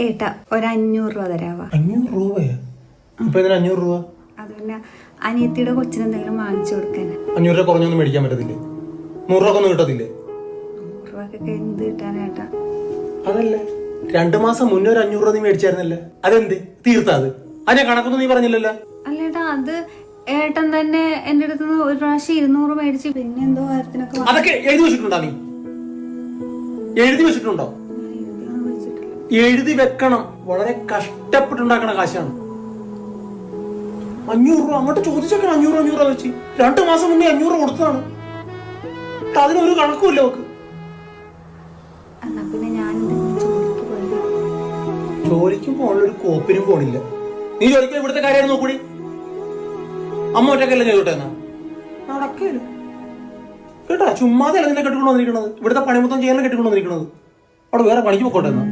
ഏട്ടാ ഒരു 500 രൂപ തരാവാ. 500 രൂപയാ? ഇപ്പൊ ഇതിന് 500 രൂപ? അത് പിന്നെ അനിയത്തിയുടെ കൊച്ചിന് എന്തെങ്കിലും വാങ്ങിച്ചു കൊടുക്കാൻ. 500 രൂപ കുറഞ്ഞൊന്നും മേടിക്കാൻ പറ്റത്തില്ലേ? 100 രൂപ ഒന്നും കിട്ടത്തില്ലേ? 100 രൂപക്കൊക്കെ എന്ത് കിട്ടാനേട്ടാ? അതല്ലേ 2 മാസം മുന്നേ ഒരു 500 രൂപ നീ മേടിച്ചായിരുന്നല്ലേ? അതെന്ത് തീർത്താ? അതിനെ കണക്കൊന്നും നീ പറഞ്ഞില്ലല്ലോ. അല്ലേട്ടാ, അത് ഏട്ടൻ തന്നെ എന്റെ അടുത്ത് ഒരു പ്രാവശ്യം 200 മേടിച്ച് പിന്നെ എന്തോ കാര്യത്തിനൊക്കെ അതൊക്കെ എഴുതി വെച്ചിട്ടുണ്ടോ? നീ എഴുതി വെച്ചിട്ടുണ്ടോ? എഴുതി വെക്കണം. വളരെ കഷ്ടപ്പെട്ടുണ്ടാക്കണ കാശാണ് 500 രൂപ. അങ്ങോട്ട് ചോദിച്ചൊക്കെ 500 രൂപ വെച്ച് 2 മാസം മുന്നേ 500 കൊടുത്തതാണ്. അതിനൊരു കണക്കുമില്ല നോക്ക്. എന്നാ പിന്നെ ഞാൻ ജോലിക്കും പോകാനുള്ളൊരു കോപ്പിനും പോണില്ല. നീ ജോലിക്ക് ഇവിടുത്തെ കാര്യം നോക്കൂടി. അമ്മ ഒറ്റക്കല്ലേ ചെയ്തോട്ടെ എന്നാ നടക്കില്ല കേട്ടാ. ചുമ്മാതെ അല്ല നിന്നെ കെട്ടിക്കൊണ്ടു വന്നിരിക്കണത്. ഇവിടുത്തെ പണി മൊത്തം ചെയ്യാൻ കെട്ടിക്കൊണ്ടു വന്നിരിക്കണത്. അവിടെ വേറെ പണിക്ക് പോയിക്കോട്ടെ എന്നാ.